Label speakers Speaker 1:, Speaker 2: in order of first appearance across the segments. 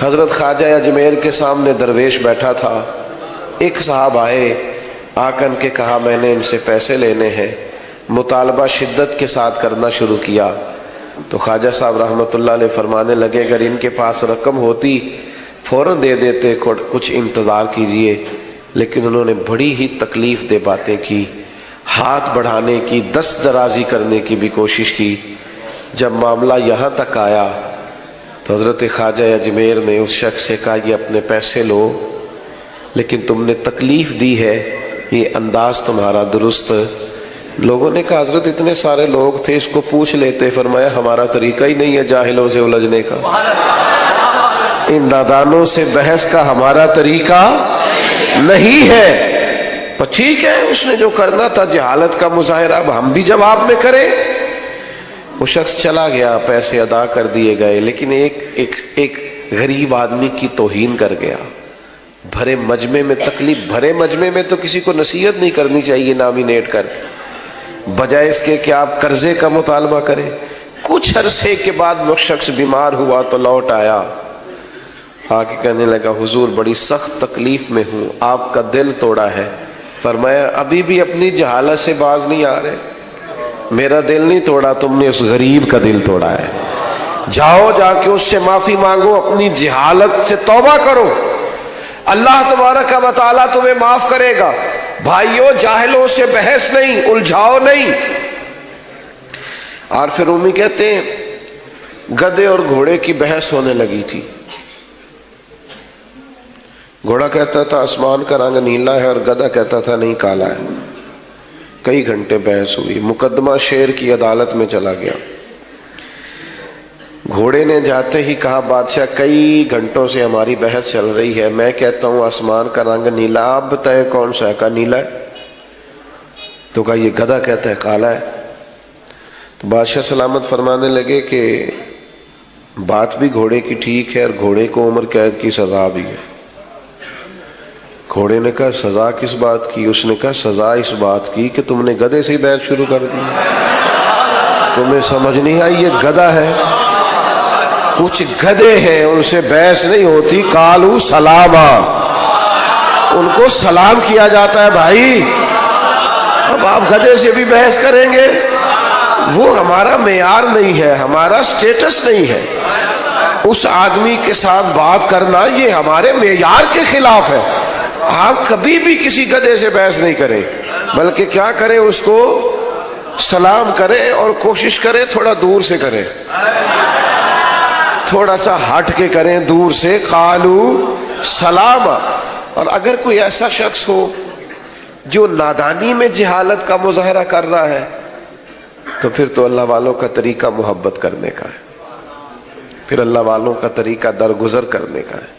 Speaker 1: حضرت خواجہ اجمیر کے سامنے درویش بیٹھا تھا. ایک صاحب آئے، آ کر کے کہا میں نے ان سے پیسے لینے ہیں. مطالبہ شدت کے ساتھ کرنا شروع کیا تو خواجہ صاحب رحمۃ اللہ علیہ فرمانے لگے اگر ان کے پاس رقم ہوتی فوراً دے دیتے، کچھ انتظار کیجئے. لیکن انہوں نے بڑی ہی تکلیف دہ باتیں کی، ہاتھ بڑھانے کی، دست درازی کرنے کی بھی کوشش کی. جب معاملہ یہاں تک آیا تو حضرت خواجہ اجمیر نے اس شخص سے کہا یہ اپنے پیسے لو، لیکن تم نے تکلیف دی ہے، یہ انداز تمہارا درست. لوگوں نے کہا حضرت اتنے سارے لوگ تھے، اس کو پوچھ لیتے. فرمایا ہمارا طریقہ ہی نہیں ہے جاہلوں سے الجھنے کا، ان نادانوں سے بحث کا ہمارا طریقہ نہیں ہے. پر ٹھیک ہے، اس نے جو کرنا تھا جہالت کا مظاہرہ، اب ہم بھی جواب میں کریں. وہ شخص چلا گیا، پیسے ادا کر دیے گئے، لیکن ایک غریب آدمی کی توہین کر گیا. بھرے مجمع میں تکلیف، بھرے مجمع میں تو کسی کو نصیحت نہیں کرنی چاہیے نامینیٹ کر، بجائے اس کے کہ آپ قرضے کا مطالبہ کریں. کچھ عرصے کے بعد وہ شخص بیمار ہوا تو لوٹ آیا، آ کے کہنے لگا حضور بڑی سخت تکلیف میں ہوں، آپ کا دل توڑا ہے. فرمایا ابھی بھی اپنی جہالت سے باز نہیں آ رہے، میرا دل نہیں توڑا، تم نے اس غریب کا دل توڑا ہے. جاؤ، جا کے اس سے معافی مانگو، اپنی جہالت سے توبہ کرو، اللہ تبارک و تعالیٰ تمہیں معاف کرے گا. بھائیو جاہلوں سے بحث نہیں، الجھاؤ نہیں. عارف رومی کہتے ہیں گدھے اور گھوڑے کی بحث ہونے لگی تھی. گھوڑا کہتا تھا آسمان کا رنگ نیلا ہے اور گدھا کہتا تھا نہیں کالا ہے. کئی گھنٹے بحث ہوئی، مقدمہ شیر کی عدالت میں چلا گیا. گھوڑے نے جاتے ہی کہا بادشاہ کئی گھنٹوں سے ہماری بحث چل رہی ہے، میں کہتا ہوں آسمان کا رنگ نیلا، آپ بتائیں کون سا ہے؟ کہا نیلا ہے. تو کہا یہ گدھا کہتا ہے کالا ہے. تو بادشاہ سلامت فرمانے لگے کہ بات بھی گھوڑے کی ٹھیک ہے اور گھوڑے کو عمر قید کی سزا بھی ہے. گھوڑے نے کہا سزا کس بات کی؟ اس نے کہا سزا اس بات کی کہ تم نے گدھے سے ہی بحث شروع کر دی، تمہیں سمجھ نہیں آئی یہ گدھا ہے. کچھ گدھے ہیں ان سے بحث نہیں ہوتی، کالو سلاما، ان کو سلام کیا جاتا ہے. بھائی اب آپ گدھے سے بھی بحث کریں گے، وہ ہمارا معیار نہیں ہے، ہمارا سٹیٹس نہیں ہے. اس آدمی کے ساتھ بات کرنا یہ ہمارے معیار کے خلاف ہے. آپ کبھی بھی کسی گدھے سے بحث نہیں کریں، بلکہ کیا کریں، اس کو سلام کریں اور کوشش کریں تھوڑا دور سے کریں، تھوڑا سا ہٹ کے کریں، دور سے. قالو سلام. اور اگر کوئی ایسا شخص ہو جو نادانی میں جہالت کا مظاہرہ کر رہا ہے تو پھر تو اللہ والوں کا طریقہ محبت کرنے کا ہے، پھر اللہ والوں کا طریقہ درگزر کرنے کا ہے.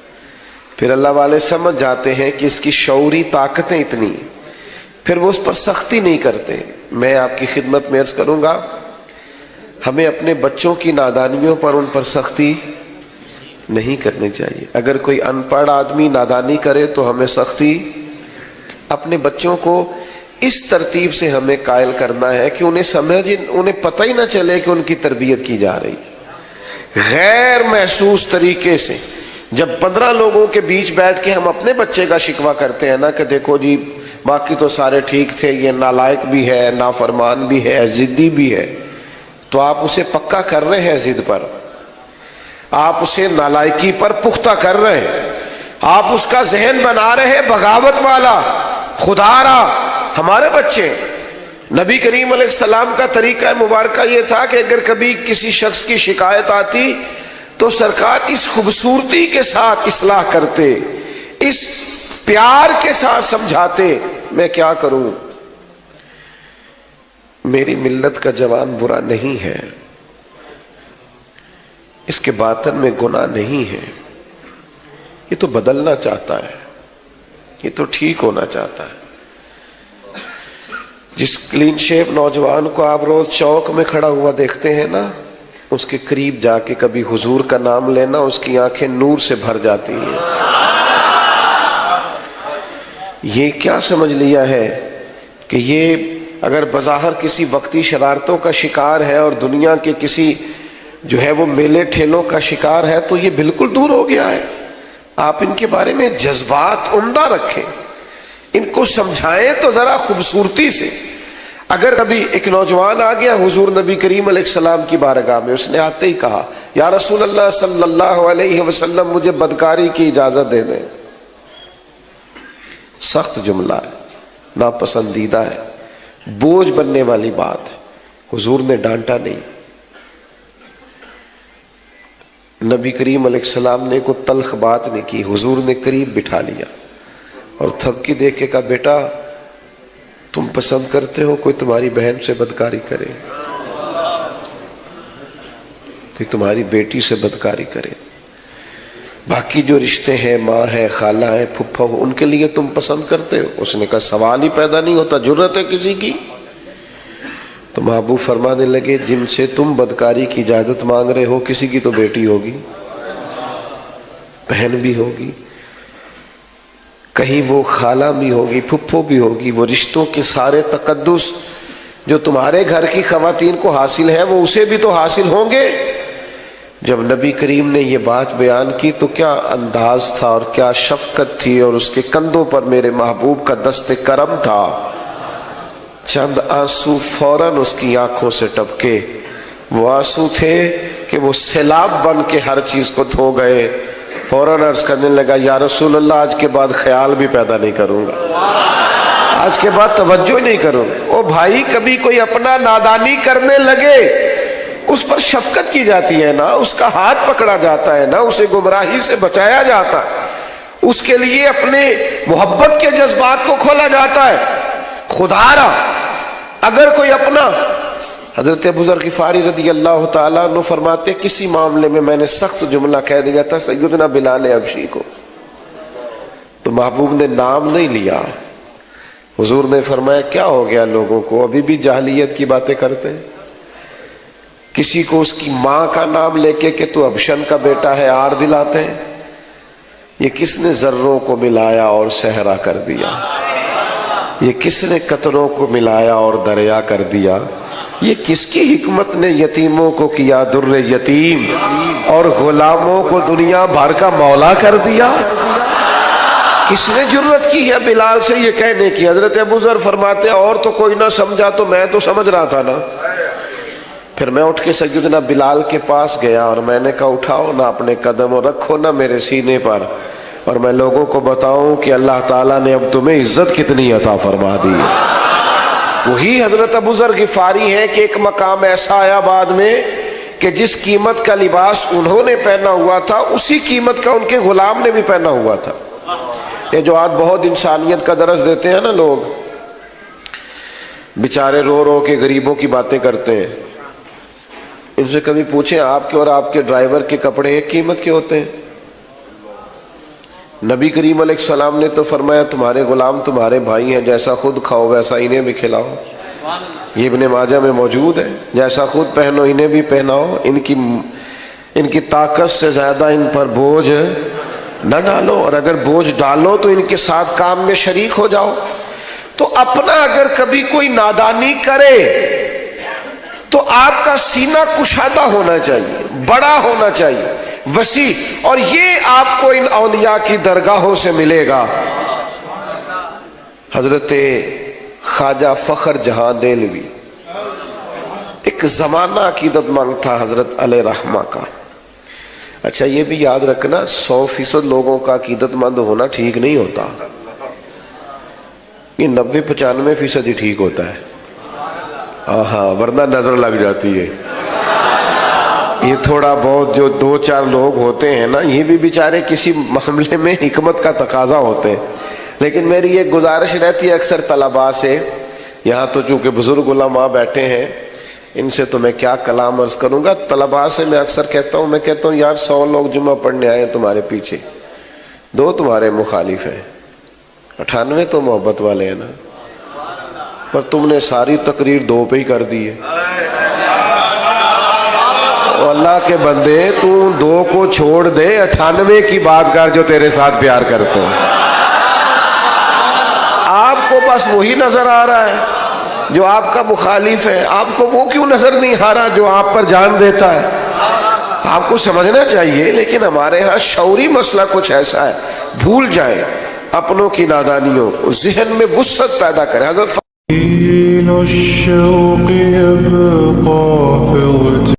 Speaker 1: پھر اللہ والے سمجھ جاتے ہیں کہ اس کی شعوری طاقتیں اتنی، پھر وہ اس پر سختی نہیں کرتے. میں آپ کی خدمت میں عرض کروں گا ہمیں اپنے بچوں کی نادانیوں پر ان پر سختی نہیں کرنی چاہیے. اگر کوئی ان پڑھ آدمی نادانی کرے تو ہمیں سختی، اپنے بچوں کو اس ترتیب سے ہمیں قائل کرنا ہے کہ انہیں پتہ ہی نہ چلے کہ ان کی تربیت کی جا رہی. غیر محسوس طریقے سے جب 15 لوگوں کے بیچ بیٹھ کے ہم اپنے بچے کا شکوہ کرتے ہیں نا کہ دیکھو جی باقی تو سارے ٹھیک تھے، یہ نالائق بھی ہے، نافرمان بھی ہے، ضدی بھی ہے، تو آپ اسے پکا کر رہے ہیں ضد پر، آپ اسے نالائکی پر پختہ کر رہے ہیں، آپ اس کا ذہن بنا رہے ہیں بغاوت والا، خودآرا. ہمارے بچے، نبی کریم علیہ السلام کا طریقہ مبارکہ یہ تھا کہ اگر کبھی کسی شخص کی شکایت آتی تو سرکار اس خوبصورتی کے ساتھ اصلاح کرتے، اس پیار کے ساتھ سمجھاتے. میں کیا کروں، میری ملت کا جوان برا نہیں ہے، اس کے باطن میں گناہ نہیں ہے، یہ تو بدلنا چاہتا ہے، یہ تو ٹھیک ہونا چاہتا ہے. جس کلین شیپ نوجوان کو آپ روز چوک میں کھڑا ہوا دیکھتے ہیں نا، اس کے قریب جا کے کبھی حضور کا نام لینا، اس کی آنکھیں نور سے بھر جاتی ہیں. یہ کیا سمجھ لیا ہے کہ یہ اگر بظاہر کسی وقتی شرارتوں کا شکار ہے اور دنیا کے کسی جو ہے وہ میلے ٹھیلوں کا شکار ہے تو یہ بالکل دور ہو گیا ہے. آپ ان کے بارے میں جذبات عمدہ رکھیں, ان کو سمجھائیں تو ذرا خوبصورتی سے. اگر کبھی ایک نوجوان آ گیا حضور نبی کریم علیہ السلام کی بارگاہ میں, اس نے آتے ہی کہا یا رسول اللہ صلی اللہ علیہ وسلم مجھے بدکاری کی اجازت دے دیں. سخت جملہ ہے, ناپسندیدہ ہے, بوجھ بننے والی بات ہے. حضور نے ڈانٹا نہیں. نبی کریم علیہ السلام نے کوئی تلخ بات نہیں کی. حضور نے قریب بٹھا لیا اور تھپکی دے کے کہا بیٹا تم پسند کرتے ہو کوئی تمہاری بہن سے بدکاری کرے, کوئی تمہاری بیٹی سے بدکاری کرے, باقی جو رشتے ہیں ماں ہے خالہ ہے پھپھا ہو ان کے لیے تم پسند کرتے ہو؟ اس نے کہا سوال ہی پیدا نہیں ہوتا, جرت ہے کسی کی؟ تو محبوب فرمانے لگے جن سے تم بدکاری کی اجازت مانگ رہے ہو کسی کی تو بیٹی ہوگی, بہن بھی ہوگی, کہیں وہ خالہ بھی ہوگی, پھپھو بھی ہوگی. وہ رشتوں کے سارے تقدس جو تمہارے گھر کی خواتین کو حاصل ہیں وہ اسے بھی تو حاصل ہوں گے. جب نبی کریم نے یہ بات بیان کی تو کیا انداز تھا اور کیا شفقت تھی, اور اس کے کندھوں پر میرے محبوب کا دست کرم تھا. چند آنسو فوراً اس کی آنکھوں سے ٹپکے. وہ آنسو تھے کہ وہ سیلاب بن کے ہر چیز کو دھو گئے. فوراً عرض کرنے لگا یا رسول اللہ آج کے بعد خیال بھی پیدا نہیں کروں گا, آج کے بعد توجہ نہیں کروں گا. او بھائی کبھی کوئی اپنا نادانی کرنے لگے اس پر شفقت کی جاتی ہے نا, اس کا ہاتھ پکڑا جاتا ہے نا, اسے گمراہی سے بچایا جاتا ہے, اس کے لیے اپنے محبت کے جذبات کو کھولا جاتا ہے. خدا را اگر کوئی اپنا, حضرت ابو ذر غفاری رضی اللہ تعالیٰ عنہ فرماتے کسی معاملے میں میں نے سخت جملہ کہہ دیا تھا سیدنا بلال حبشی کو, تو محبوب نے نام نہیں لیا. حضور نے فرمایا کیا ہو گیا لوگوں کو, ابھی بھی جاہلیت کی باتیں کرتے ہیں. کسی کو اس کی ماں کا نام لے کے کہ تو ابشن کا بیٹا ہے آر دلاتے ہیں. یہ کس نے ذروں کو ملایا اور صحرا کر دیا, یہ کس نے قطروں کو ملایا اور دریا کر دیا, یہ کس کی حکمت نے یتیموں کو کیا در یتیم اور غلاموں کو دنیا بھر کا مولا کر دیا. کس نے جرت کی ہے بلال سے یہ کہنے کی؟ حضرت ابو ذر فرماتے اور تو کوئی نہ سمجھا تو میں تو سمجھ رہا تھا نا. پھر میں اٹھ کے سیدنا بلال کے پاس گیا اور میں نے کہا اٹھاؤ نا اپنے قدم اور رکھو نا میرے سینے پر, اور میں لوگوں کو بتاؤں کہ اللہ تعالیٰ نے اب تمہیں عزت کتنی عطا فرما دی. وہی حضرت ابو ذر غفاری ہیں کہ ایک مقام ایسا آیا بعد میں کہ جس قیمت کا لباس انہوں نے پہنا ہوا تھا اسی قیمت کا ان کے غلام نے بھی پہنا ہوا تھا. یہ جو آج بہت انسانیت کا درس دیتے ہیں نا لوگ, بیچارے رو رو کے غریبوں کی باتیں کرتے ہیں, ان سے کبھی پوچھیں آپ کے اور آپ کے ڈرائیور کے کپڑے ایک قیمت کے ہوتے ہیں؟ نبی کریم علیہ السلام نے تو فرمایا تمہارے غلام تمہارے بھائی ہیں, جیسا خود کھاؤ ویسا انہیں بھی کھلاؤ. یہ ابن ماجہ میں موجود ہے, جیسا خود پہنو انہیں بھی پہناؤ, ان کی طاقت سے زیادہ ان پر بوجھ نہ ڈالو, اور اگر بوجھ ڈالو تو ان کے ساتھ کام میں شریک ہو جاؤ. تو اپنا اگر کبھی کوئی نادانی کرے تو آپ کا سینہ کشادہ ہونا چاہیے, بڑا ہونا چاہیے, وسیع, اور یہ آپ کو ان اولیاء کی درگاہوں سے ملے گا. حضرت خواجہ فخر جہاں دہلوی ایک زمانہ عقیدت مند تھا حضرت علیہ رحمہ کا. اچھا یہ بھی یاد رکھنا 100% لوگوں کا عقیدت مند ہونا ٹھیک نہیں ہوتا, یہ 90-95% ہی ٹھیک ہوتا ہے. ہاں ورنہ نظر لگ جاتی ہے. یہ تھوڑا بہت جو 2-4 لوگ ہوتے ہیں نا یہ بھی بیچارے کسی معاملے میں حکمت کا تقاضا ہوتے ہیں. لیکن میری ایک گزارش رہتی ہے اکثر طلباء سے, یہاں تو چونکہ بزرگ علماء بیٹھے ہیں ان سے تو میں کیا کلام عرض کروں گا, طلباء سے میں اکثر کہتا ہوں یار 100 لوگ جمعہ پڑھنے آئے ہیں تمہارے پیچھے, 2 تمہارے مخالف ہیں, 98 تو محبت والے ہیں نا, پر تم نے ساری تقریر 2 پہ ہی کر دی ہے. اللہ کے بندے تو 2 کو چھوڑ دے, 98 کی بات کر جو تیرے ساتھ پیار کرتے ہیں. آپ کو بس وہی نظر آ رہا ہے, جو آپ کا مخالف ہے، آپ کو وہ کیوں نظر نہیں آ رہا جو آپ پر جان دیتا ہے؟ آپ کو سمجھنا چاہیے، لیکن ہمارے ہاں شعوری مسئلہ کچھ ایسا ہے، بھول جائیں اپنوں کی نادانیوں، ذہن میں وسعت پیدا کریں۔ حضرت